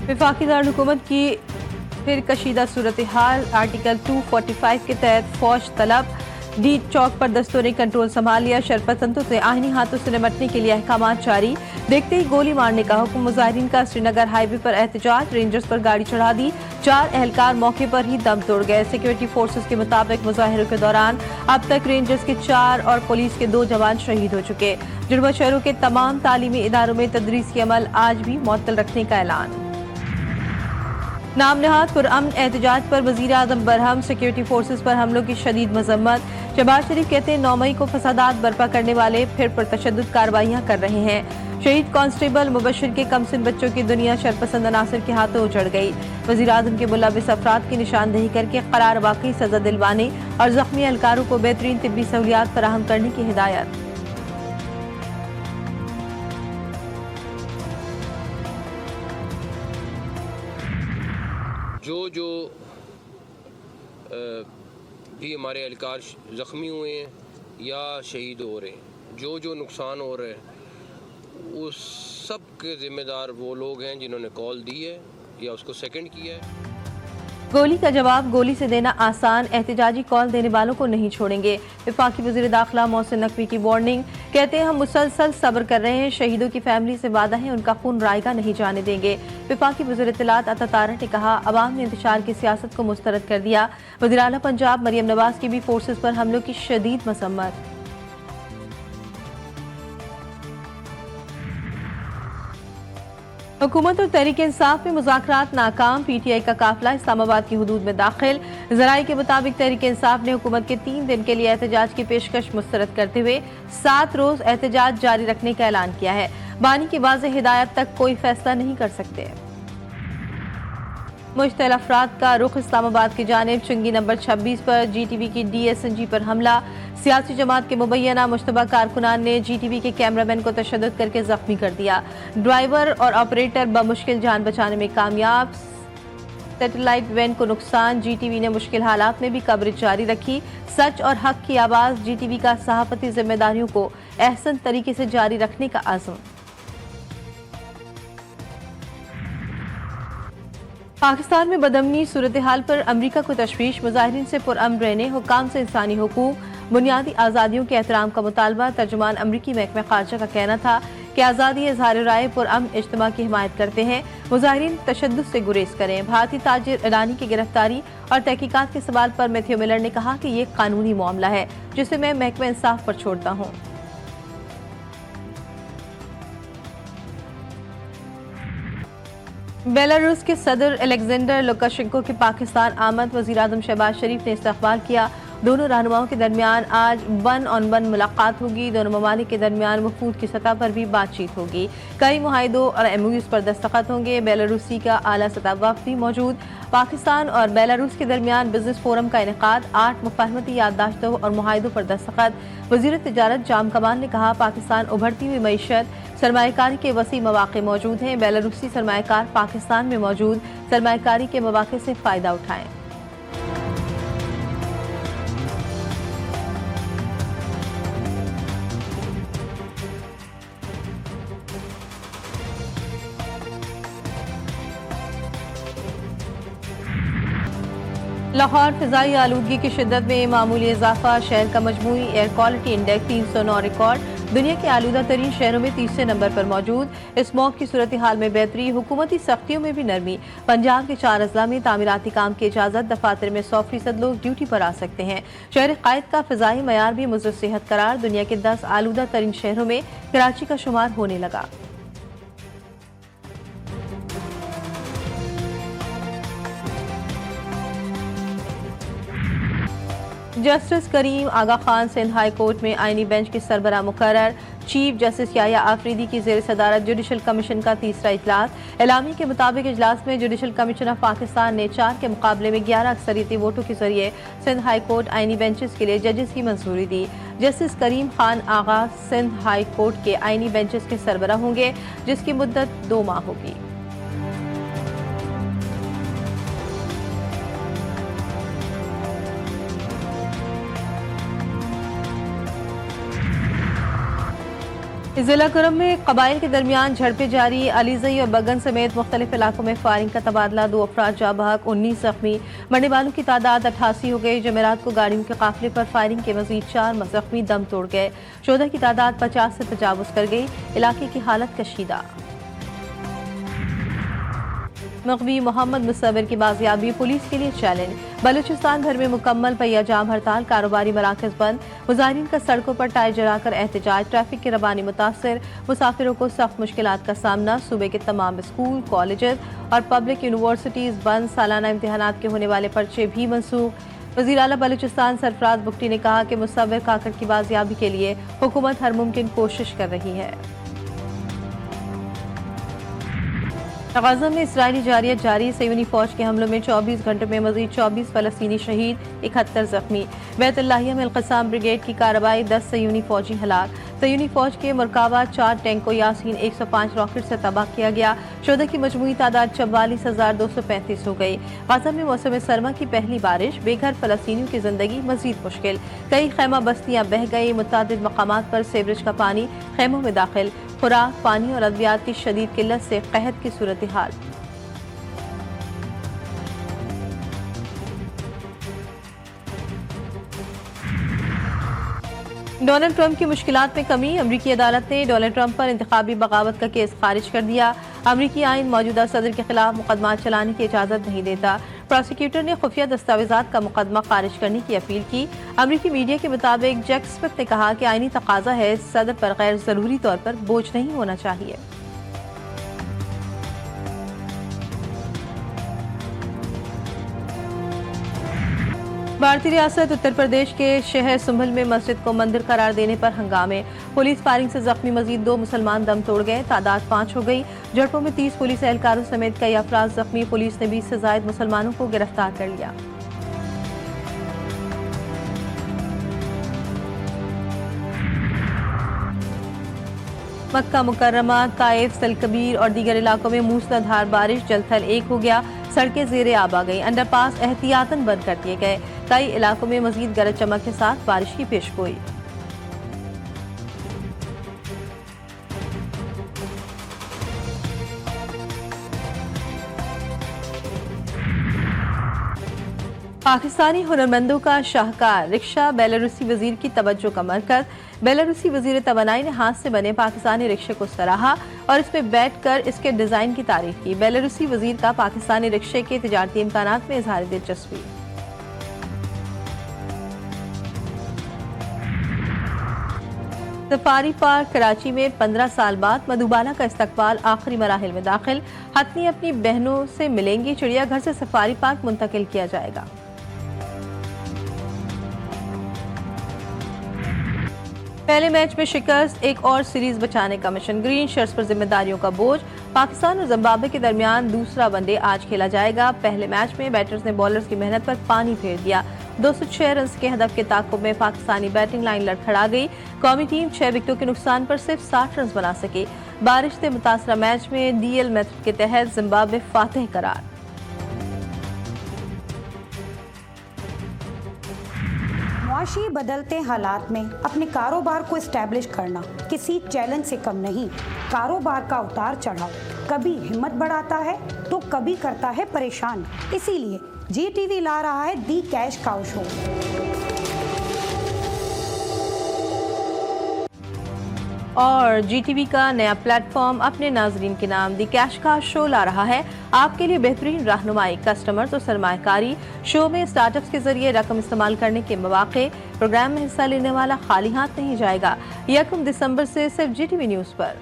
वफाकी दारुल-हुकूमत की फिर कशीदा सूरत हाल। आर्टिकल 245 के तहत फौज तलब। डी चौक पर दस्तों ने कंट्रोल संभाल लिया। शरपसंदों से आईनी हाथों से निपटने के लिए अहकाम जारी। देखते ही गोली मारने का हुक्म। मुजाहिरीन का श्रीनगर हाईवे पर एहतजाज। रेंजर्स पर गाड़ी चढ़ा दी। 4 एहलकार मौके पर ही दम तोड़ गए। सिक्योरिटी फोर्सेस के मुताबिक मुजाहिरों के दौरान अब तक रेंजर्स के 4 और पुलिस के 2 जवान शहीद हो चुके। जुड़वा शहरों के तमाम तालीमी इदारों में तदरीस के अमल आज भी मुअत्तल रखने का ऐलान। नाम नहाद पुरअमन एहतजाज पर वजीर आजम बरहम। सिक्योरिटी फोर्सेस पर हमलों की शदीद मजम्मत। शहबाज शरीफ कहते हैं 9 मई को फसादात बर्पा करने वाले फिर पुरतशद्दुद कार्रवाइयां कर रहे हैं। शहीद कांस्टेबल मुबशिर के कमसिन बच्चों की दुनिया शरपसंद अनासर के हाथों उजड़ गई। वजीर आजम के मुलविस अफराद की निशानदेही करके करार वाकई सजा दिलवाने और जख्मी एहलकारों को बेहतरीन तिब्बी सहूलियात फराहम करने की हिदायत। जो भी हमारे एहलकार ज़ख्मी हुए हैं या शहीद हो रहे हैं, जो नुकसान हो रहे हैं, उस सब के ज़िम्मेदार वो लोग हैं जिन्होंने कॉल दी है या उसको सेकंड किया है। गोली का जवाब गोली से देना आसान। एहतजाजी कॉल देने वालों को नहीं छोड़ेंगे। वफाकी वज़ीर दाखिला मोहसिन नकवी की वार्निंग। कहते हैं हम मुसलसल सब्र कर रहे हैं। शहीदों की फैमिली से वादा है उनका खून रायगा नहीं जाने देंगे। वफाकी वज़ीर इत्तलात अता तारड़ ने कहा अवाम ने इंतशार की सियासत को मुस्तरद कर दिया। वज़ीर आला पंजाब मरियम नवाज की भी फोर्सेस पर हमलों की शदीद मसम्मत। हुकूमत और तहरीक इंसाफ में मुज़ाकरात नाकाम। PTI का काफिला इस्लामाबाद की हुदूद में दाखिल। ज़राए के मुताबिक तहरीक इंसाफ ने हुकूमत के 3 दिन के लिए एहतजाज की पेशकश मुस्तरद करते हुए 7 रोज एहतजाज जारी रखने का ऐलान किया है। बानी की वाज़ेह हिदायत तक कोई फैसला नहीं कर सकते। मुश्तल अफराद का रुख इस्लामाबाद की जानिब। चुंगी नंबर 26 पर GTV की DSNG पर हमला। सियासी जमात के मुबैना मुश्तबा कारकुनान ने GTV के कैमरामैन को तशद्दुद करके जख्मी कर दिया। ड्राइवर और ऑपरेटर बमुश्किल जान बचाने में कामयाब। सैटेलाइट वैन को नुकसान। GTV ने मुश्किल हालात में भी कवरेज जारी रखी। सच और हक की आवाज़। GTV का सहाफती जिम्मेदारियों को एहसन तरीके से जारी रखने का आज़म। पाकिस्तान में बदअमनी सूरत हाल पर अमरीका को तशवीश। मुजाहिरीन से पुरअमन रहने, हुक्काम से इंसानी हुकूक, बुनियादी आज़ादियों के एहतराम का मुतालबा। तर्जुमान अमरीकी महकमा खारजा का कहना था कि आज़ादी इज़हार राय पुरअमन इज्तिमा की हिमायत करते हैं। मुजाहिरीन तशद्दुद से गुरेज करें। भारतीय ताजिर ईरानी की गिरफ्तारी और तहकीकात के सवाल पर मैथ्यू मिलर ने कहा कि ये कानूनी मामला है जिसे मैं महकमा इंसाफ पर छोड़ता हूँ। बेलारूस के सदर अलेक्जेंडर लुकाशेंको की पाकिस्तान आमद। वज़ीर आज़म शहबाज शरीफ ने इस्तकबाल किया। दोनों रहनुमाओं के दरमियान आज 1-on-1 मुलाकात होगी। दोनों ममालिक के दरमियान वफूद की सतह पर भी बातचीत होगी। कई मुआहिदों और MOUs पर दस्तखत होंगे। बेलारूसी का आला सतह वफ़द भी मौजूद। पाकिस्तान और बेलारूस के दरमियान बिजनेस फोरम का इनेकाद। 8 मुफाहमती याददाश्तों और मुआहिदों पर दस्तखत। वज़ीर तिजारत जाम कमाल ने कहा पाकिस्तान उभरती हुई मईशत, सरमायाकारी के वसी मौक़े मौजूद हैं। बेलारूसी सरमायाकार पाकिस्तान में मौजूद सरमायाकारी के मौक़े से फ़ायदा उठाएं। लाहौर फिजाई आलूदगी की शिद्दत में मामूली इजाफा। शहर का मजमूई एयर क्वालिटी इंडेक्स 309 रिकॉर्ड। दुनिया के आलूदा तरीन शहरों में तीसरे नंबर पर मौजूद। स्मॉग की सूरत हाल में बेहतरी। हुकूमती सख्तियों में भी नरमी। पंजाब के 4 अजला में तामीराती काम की इजाजत। दफातर में 100% लोग ड्यूटी पर आ सकते हैं। शहर कायद का फिजाई मयार भी मुज़र सेहत करार। दुनिया के 10 आलूदा तरीन शहरों में कराची का शुमार होने लगा। जस्टिस करीम आगा खान सिंध हाई कोर्ट में आईनी बेंच के सरबराह मुकर्रर। चीफ जस्टिस याया आफरीदी की ज़ेर सदारत जुडिशल कमीशन का तीसरा इजलास। एलामी के मुताबिक इजलास में जुडिशल कमीशन ऑफ पाकिस्तान ने 4 के मुकाबले में 11 अक्सरियती वोटों के जरिए सिंध हाई कोर्ट आईनी बेंचेस के लिए जजेस की मंजूरी दी। जस्टिस करीम खान आगा सिंध हाई कोर्ट के आईनी बेंचेस के सरबराह होंगे जिसकी मुद्दत 2 माह होगी। जिला कुरम में कबाइल के दरमियान झड़पें जारी। अलीजई और बगन समेत मुख्तलिफ इलाकों में फायरिंग का तबादला। 2 अफराद जाँ बहक, 19 जख्मी। मरने वालों की तादाद 88 हो गई। जमेरात को गाड़ियों के काफिले पर फायरिंग के मजीद 4 जख्मी दम तोड़ गए। 14 की तादाद 50 से तजावुज कर गई। इलाके की हालत कशीदा। मगवी मोहम्मद मुसव्विर की बाजियाबी पुलिस के लिए चैलेंज। बलूचिस्तान भर में मुकम्मल पहिया जाम हड़ताल, कारोबारी मराकज बंद। मुजाहिरीन का सड़कों पर टायर जलाकर एहतजाज। ट्रैफिक की रवानी मुतासर। मुसाफिरों को सख्त मुश्किलात का सामना। सूबे के तमाम स्कूल, कॉलेज और पब्लिक यूनिवर्सिटीज बंद। सालाना इम्तिहानात के होने वाले पर्चे भी मनसूख। वज़ीर आला बलूचिस्तान सरफराज बुगटी ने कहा कि मुसव्विर काकड़ की बाजियाबी के लिए हुकूमत हर मुमकिन कोशिश कर रही है। गाज़ा में इसराइली जारियत जारी। सयूनी फौज के हमलों में 24 घंटों में मजीद 24 फलस्तीनी शहीद, 71 जख्मी। बैतुल्लाहिया में अल-क़स्साम ब्रिगेड की कार्रवाई, 10 सयूनी फौजी हलाक। सयूनी फौज के मरकाबा 4 टैंकों यासीन 105 रॉकेट से तबाह किया गया। 14 की मजमूई तादाद 44,235 हो गई। गाज़ा में मौसम सरमा की पहली बारिश, बेघर फलस्तीनियों की जिंदगी मजीद मुश्किल। कई खैमा बस्तियां बह गई। मुतादिद मकामात पर सीवरेज का पानी खैमों में दाखिल। खुराक, पानी और अद्वियात की शदीद किल्लत से कहत की सूरत हाल। डोनाल्ड ट्रंप की मुश्किलात में कमी। अमरीकी अदालत ने डोनाल्ड ट्रंप पर इंतखाबी बगावत का केस खारिज कर दिया। अमरीकी आइन मौजूदा सदर के खिलाफ मुकदमा चलाने की इजाजत नहीं देता। प्रोसिक्यूटर ने खुफिया दस्तावेजात का मुकदमा खारिज करने की अपील की। अमरीकी मीडिया के मुताबिक जैक स्मिथ ने कहा कि आईनी तकाजा है, सदर पर गैर जरूरी तौर पर बोझ नहीं होना चाहिए। भारतीय रियासत उत्तर प्रदेश के शहर सुंभल में मस्जिद को मंदिर करार देने पर हंगामे। पुलिस फायरिंग से जख्मी मजीद 2 मुसलमान दम तोड़ गए। तादाद 5 हो गई। झड़पों में 30 पुलिस एहलकारों समेत कई अफराद जख्मी। पुलिस ने 20 से जायद मुसलमानों को गिरफ्तार कर लिया। मक्का मुकर्रमा, ताइफ, सलकबीर और दीगर इलाकों में मूसलाधार बारिश। जलथल 1 हो गया। सड़कें ज़ेरे आब आ गई। अंडरपास एहतियातन बंद कर दिए गए। कई इलाकों में मजीद गरज चमक के साथ बारिश की पेशगोई। पाकिस्तानी हुनरमंदों का शाहकार रिक्शा बेलारूसी वजीर की तवज्जो का मरकज। बेलारूसी वजीर तवानाई ने हाथ से बने पाकिस्तानी रिक्शे को सराहा और इस पर बैठकर इसके डिजाइन की तारीफ की। बेलारूसी वजीर का पाकिस्तानी रिक्शे के तिजारती इम्कानात में इजहार दिलचस्पी। सफारी पार्क कराची में 15 साल बाद मधुबाला का इस्तकबाल आखिरी मराहिल में दाखिल। हथनी अपनी बहनों से मिलेंगी। चिड़ियाघर से सफारी पार्क मुंतकिल किया जाएगा। पहले मैच में शिकस्त, एक और सीरीज बचाने का मिशन। ग्रीन शर्ट्स पर जिम्मेदारियों का बोझ। पाकिस्तान और जिम्बाब्वे के दरमियान दूसरा वनडे आज खेला जाएगा। पहले मैच में बैटर्स ने बॉलर्स की मेहनत पर पानी फेर दिया। 206 रन के हदफ के ताक़ुब में पाकिस्तानी बैटिंग लाइन लड़खड़ा गई। कौमी टीम 6 विकेटों के नुकसान पर सिर्फ 60 रन बना सकी। बारिश से मुतासरा मैच में DL मेथड के तहत जिम्बाब्वे फातेह करार। मुआशी बदलते हालात में अपने कारोबार को इस्टेब्लिश करना किसी चैलेंज से कम नहीं। कारोबार का उतार चढ़ाव कभी हिम्मत बढ़ाता है तो कभी करता है परेशान। इसीलिए GTV ला रहा है दी कैश काउ शो। और GTV का नया प्लेटफॉर्म अपने नाजरीन के नाम दी कैश काउ शो ला रहा है। आपके लिए बेहतरीन रहनुमाई, कस्टमर्स और सरमायाकारी। शो में स्टार्टअप्स के जरिए रकम इस्तेमाल करने के मौके। प्रोग्राम में हिस्सा लेने वाला खाली हाथ नहीं जाएगा। 1 दिसंबर से सिर्फ GTV न्यूज़ पर।